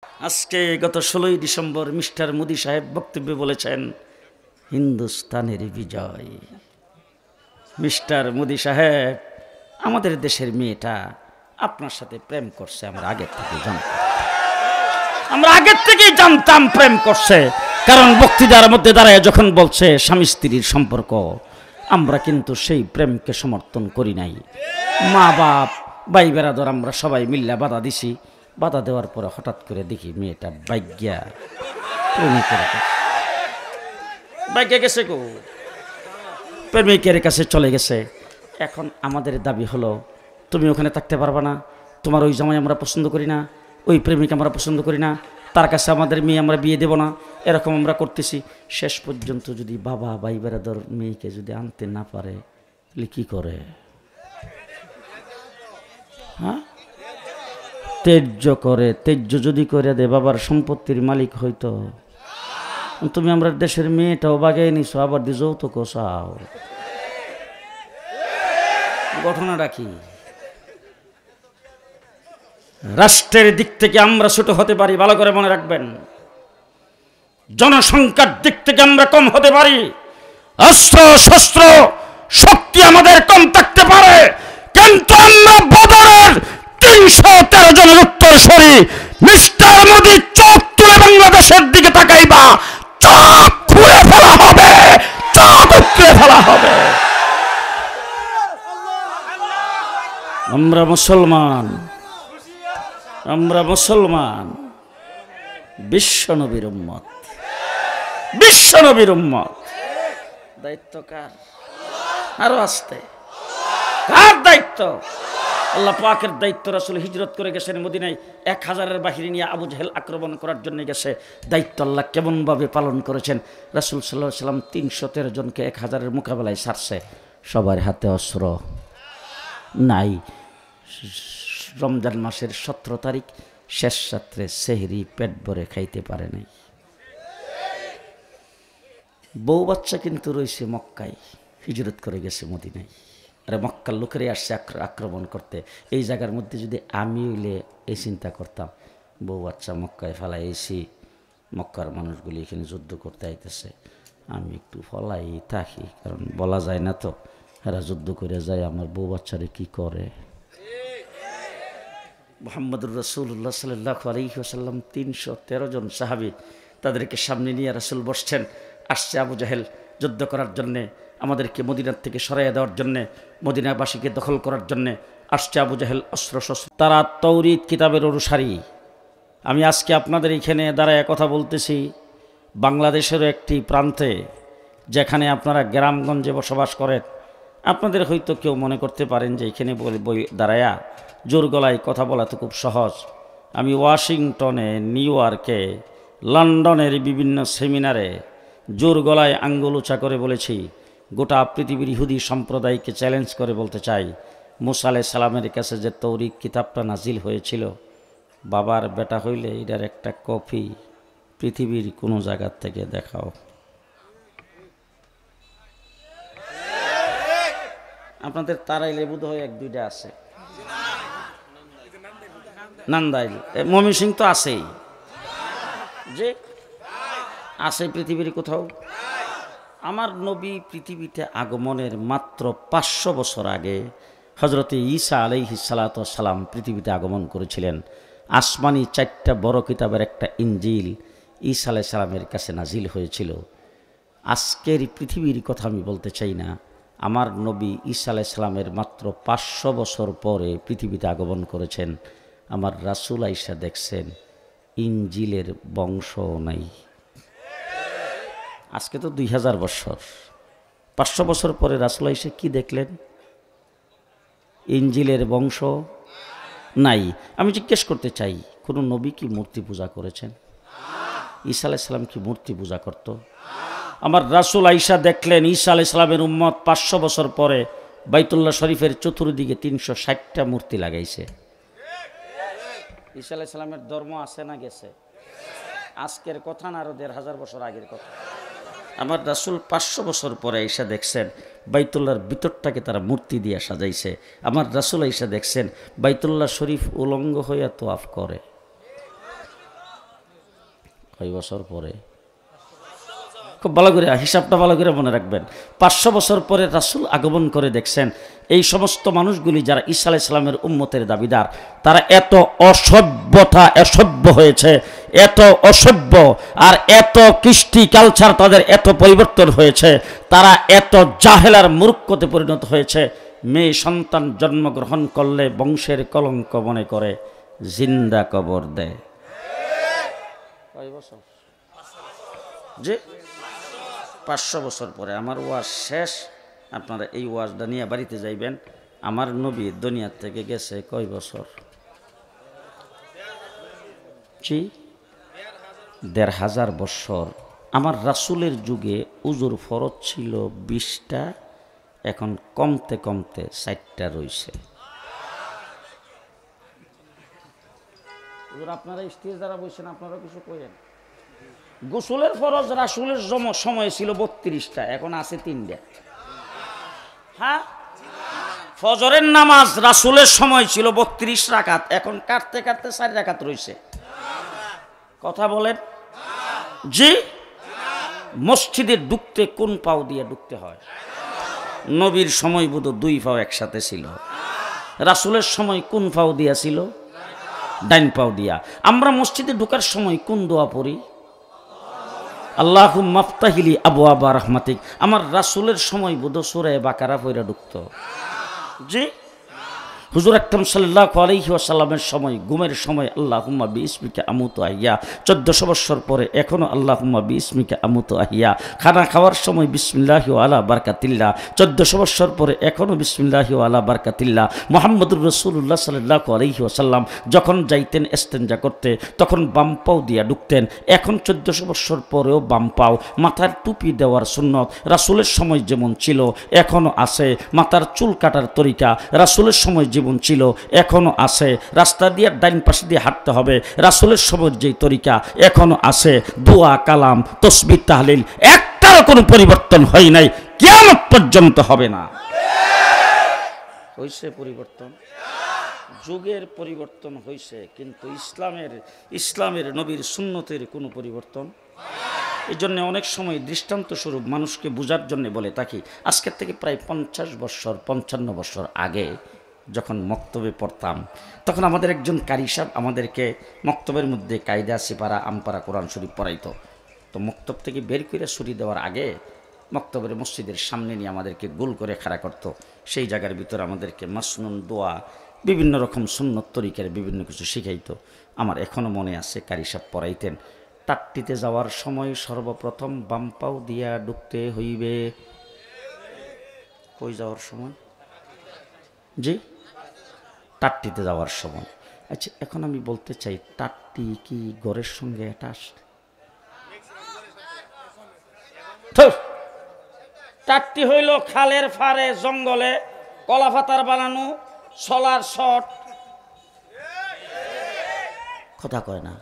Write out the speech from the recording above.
আজকে গত 16ই December mister Modi সাহেব বক্তব্যে বলেছেন হিন্দুস্তানের বিজয়। মিস্টার মোদি সাহেব, আমাদের দেশের মেয়েটা আপনার সাথে প্রেম করছে, আমরা আগের থেকেই জানতাম প্রেম করছে। কারণ বক্তৃতার মধ্যে দাঁড়ায় যখন বলছে স্বামী স্ত্রীর সম্পর্ক, আমরা কিন্তু সেই প্রেমকে সমর্থন করি নাই। মা বাপ ভাই বেরাদর আমরা সবাই মিল্লা বাধা দিছি। বাধা দেওয়ার পরে হঠাৎ করে দেখি মেয়েটা বাইজ্ঞা গেছে গো, প্রেমিকের কাছে চলে গেছে। এখন আমাদের দাবি হলো, তুমি ওখানে থাকতে পারবা না, তোমার ওই জামাই আমরা পছন্দ করি না, ওই প্রেমিক আমরা পছন্দ করি না, তার কাছে আমাদের মেয়ে আমরা বিয়ে দেব না, এরকম আমরা করতেছি। শেষ পর্যন্ত যদি বাবা ভাই বেরাদর মেয়েকে যদি আনতে না পারে তাহলে কি করে? হ্যাঁ, তেজ্য করে। তেজ্য যদি করে দে, বাবার সম্পত্তির মালিক হইতো। তুমি আমরা দেশের মেয়েটাও বাগাই নিছো, আবার দি যৌতুক চাও। ঘটনাটা কি? রাষ্ট্রের দিক থেকে আমরা ছোট হতে পারি, ভালো করে মনে রাখবেন। জনসংখ্যার দিক থেকে আমরা কম হতে পারি, অস্ত্র শস্ত্র শক্তি আমাদের কম থাকতে পারে, কিন্তু আমরা বদরের 313 জনের উত্তরসূরি। মিস্টার মোদি চোখ তুলে বাংলাদেশের দিকে তাকাইবা, চোখ খুলে ফেলা হবে, চোখ উৎরে ফেলা হবে। আমরা মুসলমান, আমরা মুসলমান, বিশ্বনবীর উম্মত, বিশ্বনবীর উম্মত। দায়িত্ব কার? আরো আসতে কার দায়িত্ব? আল্লাহ পাকের দায়িত্ব। রাসূল হিজরত করে গেছেন মদিনায়, 1000-এর বাহিনী নিয়ে আবু জাহেল আক্রমণ করার জন্য গেছে। দায়িত্ব আল্লাহ কেমনভাবে পালন করেছেন। রাসূল সাল্লাল্লাহু আলাইহি ওয়াসাল্লাম 313 জনকে 1000-এর মোকাবেলায় ছাড়ছে। সবার হাতে অস্ত্র নাই। রমজান মাসের 17 তারিখ শেষ রাত্রে সেহরি পেট ভরে খাইতে পারে নাই। বউ বাচ্চা কিন্তু রয়েছে মক্কায়, হিজরত করে গেছে মদিনায়। আরে মক্কার লোকেরাই আসছে আক্রমণ করতে। এই জায়গার মধ্যে যদি আমি হইলে এই চিন্তা করতাম, বউ বাচ্চা মক্কায় ফেলাই এসি, মক্কার মানুষগুলি এখানে যুদ্ধ করতে আইতেছে, আমি একটু ফলাই থাকি, কারণ বলা যায় না তো এরা যুদ্ধ করে যায়, আমার বউ বাচ্চারে কি করে। মুহাম্মদুর রাসূলুল্লাহ সাল্লাল্লাহু আলাইহি ওয়াসাল্লাম 313 জন সাহাবী, তাদেরকে সামনে নিয়ে রাসূল বসছেন। আসছে আবু জাহেল যুদ্ধ করার জন্যে, আমাদেরকে মদিনার থেকে সরাইয়া দেওয়ার জন্যে, মদিনাবাসীকে দখল করার জন্যে আসছে আবু জাহেল অস্ত্র শস্ত্র। তারা তাওরীত কিতাবের অনুসারী। আমি আজকে আপনাদের এখানে দাঁড়ায় কথা বলতেছি বাংলাদেশেরও একটি প্রান্তে, যেখানে আপনারা গ্রামগঞ্জে বসবাস করেন। আপনাদের হয়তো কেউ মনে করতে পারেন যে এখানে দাঁড়ায়া জোর গলায় কথা বলা তো খুব সহজ। আমি ওয়াশিংটনে, নিউ ইয়র্কে, লন্ডনের বিভিন্ন সেমিনারে জোর গলায় আঙ্গুল উঁচা করে বলেছি, গোটা পৃথিবীর ইহুদি সম্প্রদায়কে চ্যালেঞ্জ করে বলতে চাই, মুসা আলাইহিস সালামের কাছে যে তৌরিত কিতাবটা নাজিল হয়েছিল, বাবার বেটা হইলে এটার একটা কপি পৃথিবীর কোনো জায়গার থেকে দেখাও। আপনাদের তারাইলে বোধ হয় 1-2টা আছে, নান্দাইল, ময়মনসিংহ তো আছেই, যে আছে পৃথিবীর কোথাও। আমার নবী পৃথিবীতে আগমনের মাত্র 500 বছর আগে হযরত ঈসা আলাইহিস সালাতু ওয়াস সালাম পৃথিবীতে আগমন করেছিলেন। আসমানি 4টা বড় কিতাবের একটা ইনজিল ঈসা আলাইহিস সালামের কাছে নাজিল হয়েছিল। আজকের পৃথিবীর কথা আমি বলতে চাই না, আমার নবী ঈসা আলাইহিস সালামের মাত্র 500 বছর পরে পৃথিবীতে আগমন করেছেন। আমার রাসূল আইসা দেখছেন ইনজিলের বংশ নাই। আজকে তো 2000 বছর, 500 বছর পরে রাসূল আইসা কি দেখলেন? ইনজিলের বংশ নাই। আমি জিজ্ঞেস করতে চাই, কোনো নবী কি মূর্তি পূজা করেছেন? ঈসা আলাইহিস সালাম কি মূর্তি পূজা করত? আমার রাসূল আইসা দেখলেন ঈসা আলাইহিস সালামের উম্মত 500 বছর পরে বাইতুল্লাহ শরীফের চতুর্দিকে 360টা মূর্তি লাগাইছে। ঈসা আলাইহিস সালামের ধর্ম আছে না গেছে? আজকের কথা না, আরো 1500 বছর আগের কথা। আমার রাসূল 500 বছর পরে এসে দেখছেন বাইতুল্লাহর ভিতরটাকে তারা মূর্তি দিয়ে সাজাইছে। আমার রাসূল এসে দেখছেন বাইতুল্লাহ শরীফ উলঙ্গ হইয়া তোয়াফ করে। কয় বছর পরে? খুব ভালো করে হিসাবটা ভালো করে মনে রাখবেন। 500 বছর পরে রাসূল আগমন করে দেখছেন এই সমস্ত মানুষগুলি যারা ঈসা আলাইহিস সালামের উম্মতের দাবিদার, তারা এত অসভ্য হয়েছে, এত অসভ্য আর এত কৃষ্টি কালচার তাদের এত পরিবর্তন হয়েছে, তারা এত জাহেলার মূর্খতে পরিণত হয়েছে। মেয়ে সন্তান জন্মগ্রহণ করলে বংশের কলঙ্ক মনে করে জিন্দা কবর দেয়। কয় বছর? যে 500 বছর পরে আমার ওয়াজ শেষ। আপনারা এই ওয়াজটা নিয়ে বাড়িতে যাইবেন। আমার নবী দুনিয়া থেকে গেছে কয় বছর? 1500 বছর। আমার রাসূলের যুগে উজুর ফরজ ছিল 20টা, এখন কমতে কমতে 4টা রইছে। আপনারা স্টেজ দ্বারা বলছেন, আপনারা কিছু কইেন। গোসলের ফরজ রাসূলের সময় ছিল 32টা, এখন আছে 3টা। হ্যাঁ, ফজরের নামাজ রাসূলের সময় ছিল 32 রাকাত, এখন কাটতে কাটতে 4 রাকাত রইছে। কথা বলেন জি। মসজিদে ঢুকতে কোন পাও দিয়ে ঢুকতে হয়? নবীর সময় বোধ 2 পাও একসাথে ছিল। রাসূলের সময় কোন পাও দিয়া ছিল? ডাইন পাও দিয়া। আমরা মসজিদে ঢোকার সময় কোন দোয়া পড়ি? আল্লাহুম্মা আফতাহিলি আবওয়াবা রাহমাতিক। আমার রাসূলের সময় বোধ সূরা বাকারা পড়া ঢুকতো। জি। হুজুর আকরাম সাল্লাল্লাহু আলাইহি ওয়াসাল্লামের সময়, ঘুমের সময় আল্লাহুম্মা বিইসমিকা আমুতু আহইয়া, 1400 বছর পরে এখনো আল্লাহুম্মা বিইসমিকা আমুতু আহইয়া। খানা খাওয়ার সময় বিসমিল্লাহি ওয়া আলা বারাকাতিল্লাহ, 1400 বছর পরে এখনো বিসমিল্লাহি ওয়া আলা বারাকাতিল্লাহ। মুহাম্মদুর রাসূলুল্লাহ সাল্লাল্লাহু আলাইহি ওয়াসাল্লাম যখন যাইতেন ইস্তেনজা করতে তখন বাম পাও দিয়া ঢুকতেন, এখন 1400 বছর পরেও বাম পাও। মাথার টুপি দেওয়ার সুন্নত রাসূলের সময় যেমন ছিল এখনো আছে। মাথার চুল কাটার তরিকা রাসূলের সময় জীবন ছিল এখনো আছে। রাস্তা দিয়ে ডাইন পাশে দিয়ে হাঁটতে হবে রাসূলের সময় যেই তরিকা এখনো আছে। দোয়া কালাম তাসবিহ তাহলিল একটারও কোনো পরিবর্তন হয় নাই, কিয়ামত পর্যন্ত হবে না। হইছে পরিবর্তন, যুগের পরিবর্তন হইছে, কিন্তু ইসলামের নবীর সুন্নতের কোনো পরিবর্তন। এই জন্য অনেক সময় দৃষ্টান্ত স্বরূপ মানুষকে বোঝার জন্য বলে থাকি। আজকের থেকে প্রায় 55 বছর আগে যখন মক্তবে পড়তাম, তখন আমাদের একজন কারি সাহেব আমাদেরকে মক্তবের মধ্যে কায়দা সিপারা আমপারা কোরআন শরীফ পড়াইতো। তো মক্তব থেকে বের করে ছুরি দেওয়ার আগে মক্তবের মসজিদের সামনে নিয়ে আমাদেরকে গোল করে খাড়া করতো। সেই জায়গার ভিতরে আমাদেরকে মাসনুন দোয়া বিভিন্ন রকম সুন্নত তরিকার বিভিন্ন কিছু শিখাইতো। আমার এখনও মনে আছে কারি সাহেব পড়াইতেন, টাট্টিতে যাওয়ার সময় সর্বপ্রথম বাম পাও দিয়া ঢুকতে হইবে। কই যাওয়ার সময়? জি, টাট্টিতে যাওয়ার সময়। আচ্ছা, এখন আমি বলতে চাই, টাট্টি কি ঘরের সঙ্গে অ্যাটাচ? টাট্টি হইল খালের ফারে জঙ্গলে কলা পাতার বানানো সলার শট। কথা কয় না।